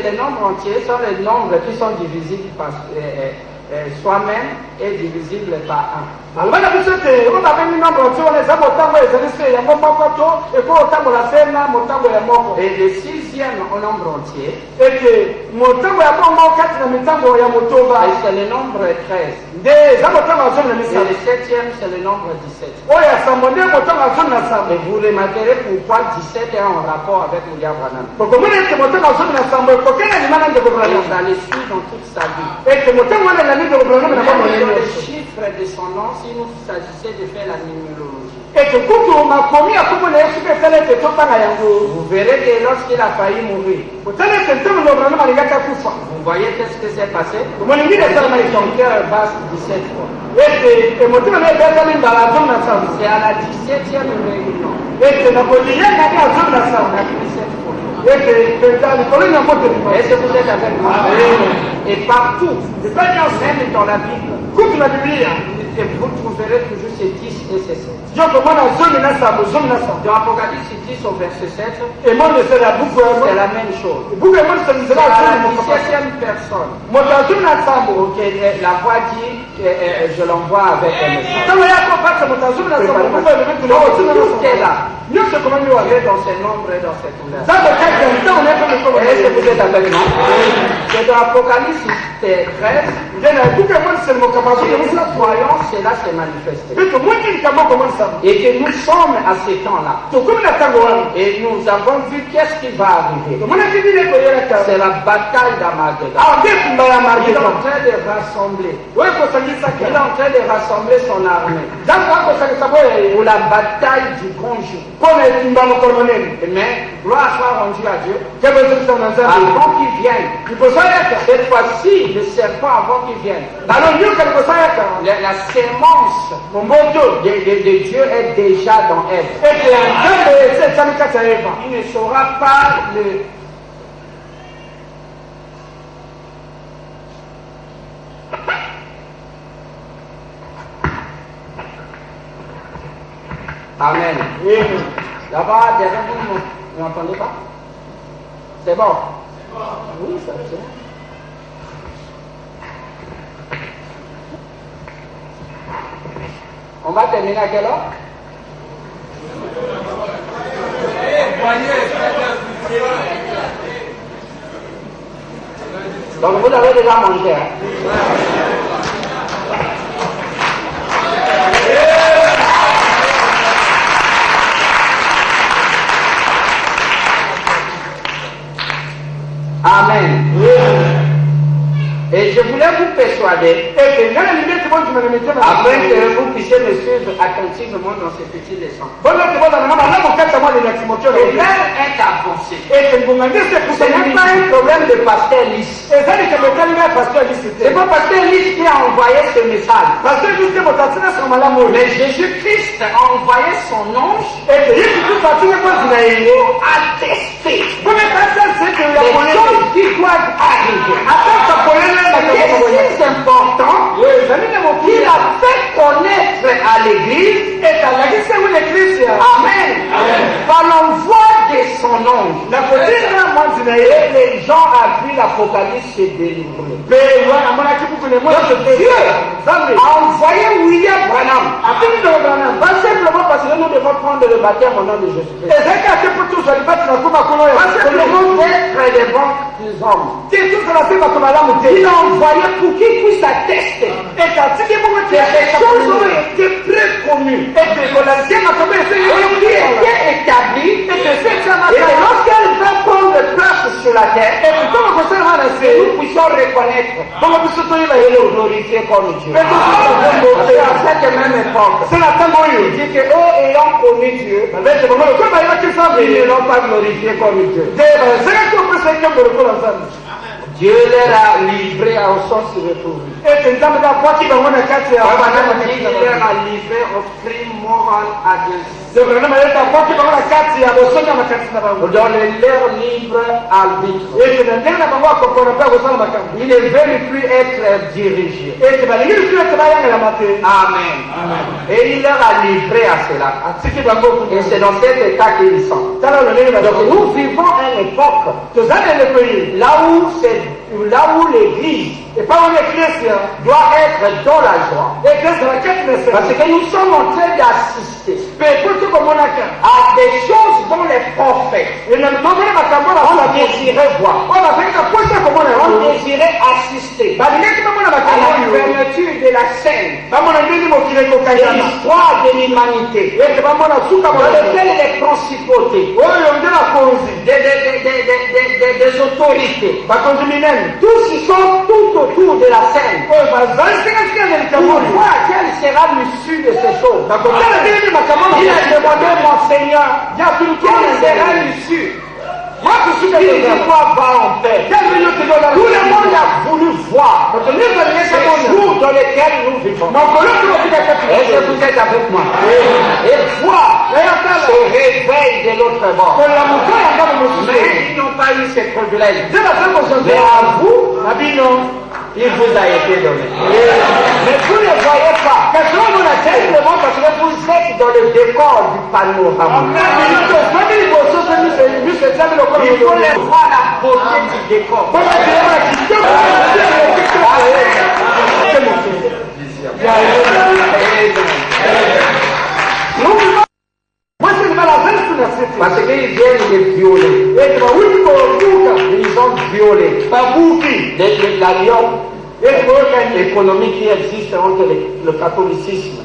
les nombres entiers sont les nombres qui sont divisibles par soi-même et divisibles par 1. Et le sixième nombre entier, et c'est le nombre 13. Et le septième, c'est le nombre 17. Et vous remarquerez pourquoi 17 est en rapport avec William Branham. Vous allez suivre dans toute sa vie. Le chiffre de son nom, si nous s'agissait de faire la numérologie. Vous verrez que lorsqu'il a failli mourir, vous voyez qu'est-ce qui s'est passé? Son cœur bat 17 fois. C'est à la 17e réunion. Est-ce que vous êtes avec moi? Et partout, même dans la Bible, vous trouverez toujours ces 10 et ces 7. Dans Apocalypse 10 au verset 7, c'est la même chose. C'est la 17e personne. La voix dit, je l'envoie avec un message. Tout est là. Dieu dans ces nombres et dans cette couleur. Est-ce que vous êtes avec moi? C'est dans Apocalypse 13. Nous croyons cela s'est manifesté. Et que nous sommes à ce temps-là. Et nous avons vu qu'est-ce qui va arriver. C'est la bataille d'Armageddon. Il est en train de rassembler. Il est en train de rassembler son armée pour la bataille du grand jour. Mais gloire soit rendue à Dieu. Avant qu'il vienne, cette fois-ci, le serpent avant qu'il vienne, la sémence de Dieu est déjà dans elle. Il ne saura pas le... Amen. Là-bas, derrière vous, vous n'entendez pas? C'est bon? Oui, ça tient. On va terminer à quelle heure? Donc vous avez déjà mangé, hein? Amen. Et je voulais vous persuader, afin que vous puissiez me suivre attentivement dans ces petits leçons. Et l'heure est avancée. Ce n'est pas un problème de pasteur lisse. C'est pas pasteur lisse qui a envoyé ce message. Mais Jésus-Christ a envoyé son ange pour attester les choses qui doivent arriver. C'est important qu'il a fait connaître à l'église Amen. Par l'envoi de son ange. Les gens ont vu l'Apocalypse se délivrer. Dieu a envoyé William Branham. Pas simplement parce que nous devons prendre le baptême au nom de Jésus-Christ. Parce que le monde est très des bons hommes. Il a envoyé pour qu'il puisse attester. Ces choses ont été préconnues. Et qui étaient établies. Et lorsqu'elle va prendre place sur la terre, nous puissions reconnaître et le glorifier comme Dieu. À cette même époque, il dit que eux ayant connu Dieu, ils ne l'ont pas glorifié comme Dieu. Dieu les a livrés au sens retrouvé. Il leur a livré au crime moral against. Dans leur libre arbitre. Il ne veut plus être dirigé. Amen. Et il leur a livré à cela. Et c'est dans cet état qu'ils sont. Donc nous vivons une époque là où l'église doit être dans la joie. Parce que nous sommes en train d'assister à des choses dont les prophètes on désirait voir. On désirait assister à la fermeture de la scène de l'histoire de l'humanité, dans lequel les principautés, des autorités, tous ils sont tout autour de la scène pour voir quelle sera l'issue de ces choses. Il a demandé mon Seigneur, quelle sera l'issue? L'histoire va en paix. Tout le monde a voulu voir ce jour dans lequel nous vivons. Est-ce que vous êtes avec moi? Et voir ce réveil de l'autre bord. Mais ils n'ont pas eu ces privilèges. Mais à vous, il vous a été donné. Mais vous ne voyez pas. Simplement parce que vous êtes dans le décor du panorama. Il faut les voir la beauté du décor. Parce qu'ils viennent les violer. Ils ont violé l'alliance économique qui existe entre le catholicisme.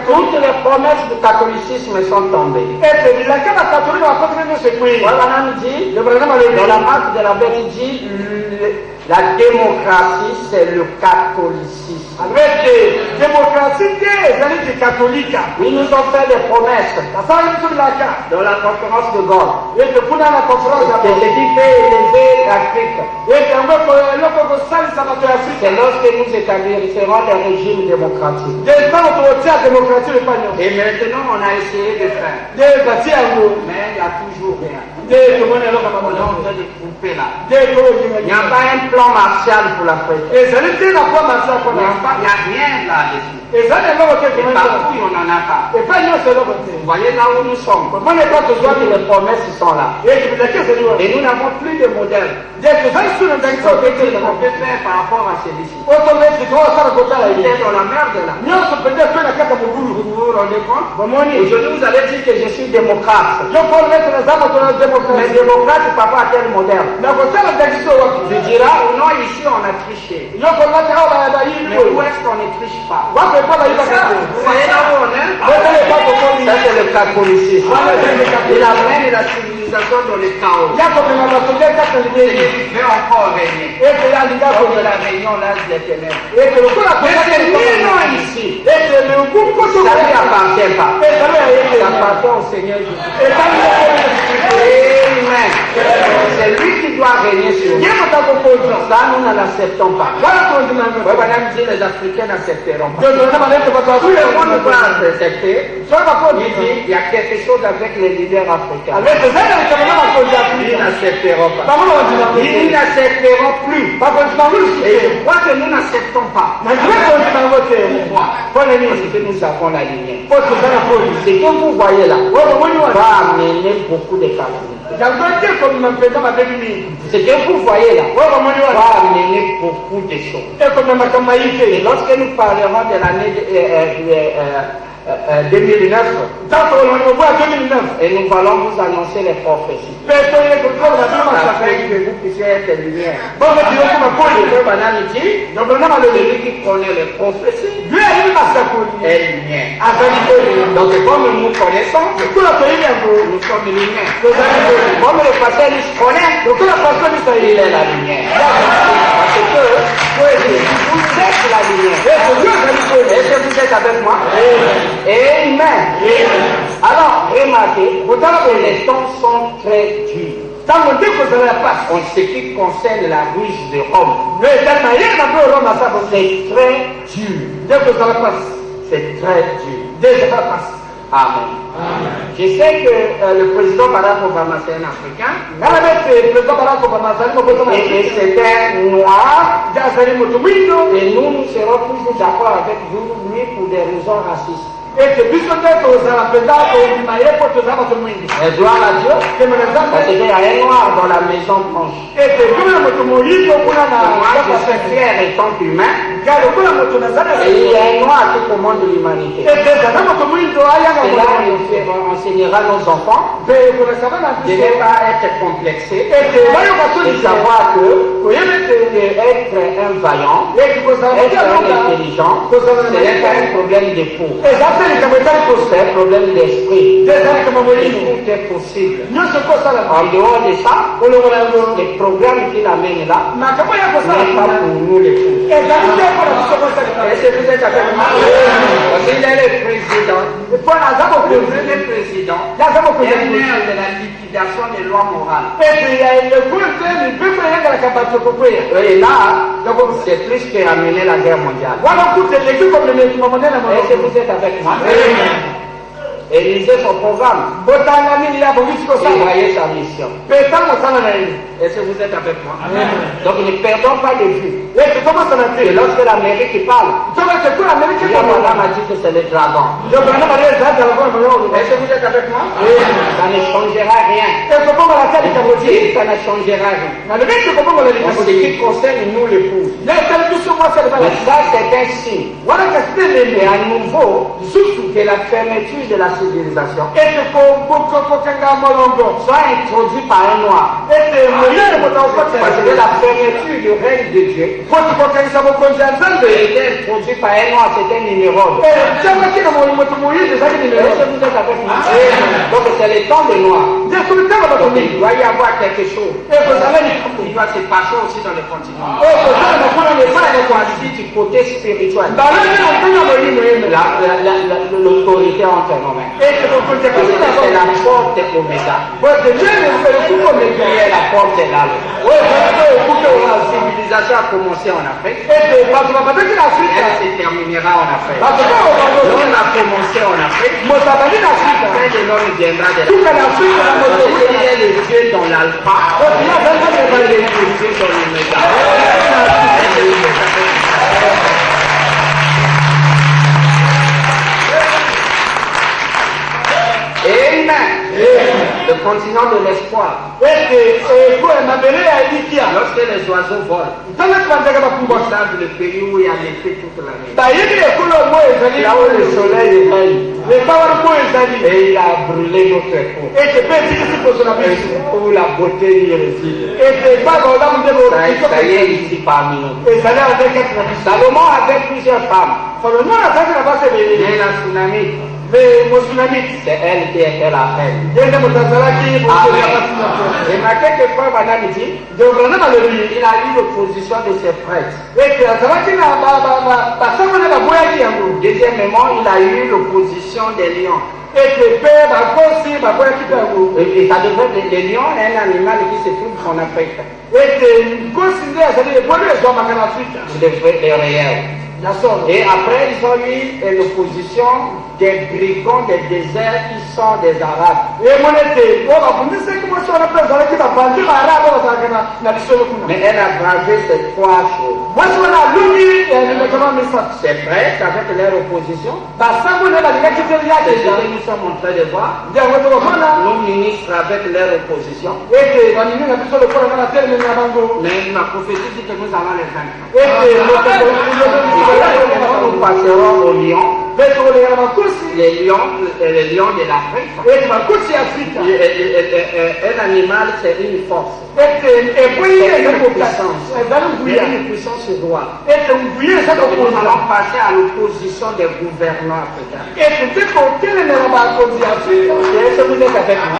Toutes les promesses du catholicisme sont tombées. Dans la marque de la bête, il dit la démocratie, c'est le catholicisme. Ils nous ont fait des promesses dans la conférence de Gaulle. Que Jésus fait élever l'Afrique. C'est lorsque nous établirons des régimes démocratiques. Et maintenant, on a essayé de faire. Mais il n'y a toujours rien. On est en train de couper là. Il n'y a pas un plan martial pour l'Afrique. Il n'y a rien là-dessus. Et partout, on n'en a pas. Vous voyez là où nous sommes. Les promesses sont là. Et nous n'avons plus de modèle. Ce qu'on peut faire par rapport à celui-ci. On est dans la merde là. Vous vous rendez compte? Aujourd'hui, vous allez dire que je suis démocrate. Mais démocrate, papa a quel modèle? Tu diras, non, ici on a triché. Mais où est-ce qu'on ne triche pas? Vous voyez là où on est? Ça c'est le catholicisme. Il amène la civilisation dans le chaos. Il veut encore régner. Comme la réunion l'âge des ténèbres. Mais c'est nous non ici. Ça ne lui appartient pas. Ça appartient au Seigneur Jésus. Amen. C'est lui qui doit régner sur nous. Ça, nous ne l'acceptons pas. Madame dit les Africains n'accepteront pas. Tout le monde va accepter. Il dit il y a quelque chose avec les leaders africains. Ils n'accepteront pas. Ils n'accepteront plus. Et je crois que nous n'acceptons pas. Pourquoi? Parce que nous avons la lumière. Ce que vous voyez là va amener beaucoup de calamité. Ce que vous voyez là va amener beaucoup de choses. Et lorsque nous parlerons de l'année 2009, et nous allons vous annoncer les prophéties. Afin que vous puissiez être lumière. Celui qui connaît les prophéties est lumière. Donc comme nous connaissons, nous sommes lumière. Comme le pasteur nous connaît, il est la lumière. Parce que vous êtes la lumière. Est-ce que vous êtes avec moi? Amen. Alors, remarquez, les temps sont très durs. En ce qui concerne la ruse de Rome, c'est très dur. C'est très dur. Amen. Je sais que le président Barack Obama, c'est un Africain. Et c'est un noir. Et nous serons toujours d'accord avec vous, lui, pour des raisons racistes. Et gloire à Dieu, parce qu'il y a un noir dans la maison blanche. Moi, je suis fier étant humain. Et il y a un noir qui commande l'humanité. Et là, on enseignera nos enfants de ne pas être complexés et savoir que être un vaillant, être un intelligent, ce n'est pas un problème de peau. C'est un problème d'esprit. Tout est possible. En dehors de ça, les programmes qu'il amène là n'est pas pour nous les fous. Est-ce que vous êtes avec moi? Il est le président. Le président de la liquidation des lois morales. Et là, c'est plus que ramener la guerre mondiale. Est-ce que vous êtes avec moi? Et lisez son programme. Et voyez sa mission. Est-ce que vous êtes avec moi? Donc ne perdons pas de vue. Et lorsque l'Amérique parle, madame a dit que c'est le dragon. Est-ce que vous êtes avec moi? Ça ne changera rien. Ça ne changera rien. En ce qui concerne nous l'épouse. Mais ça c'est un signe. Et à nouveau, que la fermeture de la civilisation soit introduite par un noir. Parce que la fermeture du règne de Dieu est introduite par un noir, c'est un numéro. Est-ce que vous êtes avec moi? Donc c'est le temps de noir. Il doit y avoir quelque chose. Il doit se passer aussi dans le continent. Voici du côté spirituel. L'autorité entre nos mains. C'est la porte Oméga. Et la porte est là. La civilisation a commencé en Afrique. Elle se terminera en Afrique. L'homme a commencé en Afrique. La fin de l'homme viendra de l'Afrique. Il est le Dieu dans l'alpha. Il est le Dieu dans l'oméga. Amen. Le continent de l'espoir. Lorsque les oiseaux volent, ils savent le pays où il y a l'été toute l'année. Là où le soleil règne. Et il a brûlé notre peau. Et où la beauté y réside. Ça y est ici parmi nous. Salomon avait plusieurs femmes. Mais la tsunami, c'est elle qui était la reine. Et ma quelquefois, madame dit, il a eu l'opposition de ses prêtres. Deuxièmement, il a eu l'opposition des lions. Et ça devrait être les lions, un animal qui se trouve en Afrique. Les réels. Et après, ils ont eu l'opposition des brigands des déserts qui sont des Arabes. Mais elle a gravé ces trois choses. C'est vrai qu'avec leur opposition, c'est ce que nous sommes en train de voir. Nos ministres avec leur opposition. Mais ma prophétie dit que nous allons les vaincre. Nous passerons aux lions. Les lions de l'Afrique. Un animal, c'est une force. C'est une puissance. Une puissance se doit. Nous allons passer à l'opposition des gouvernants africains. Est-ce que vous êtes avec moi?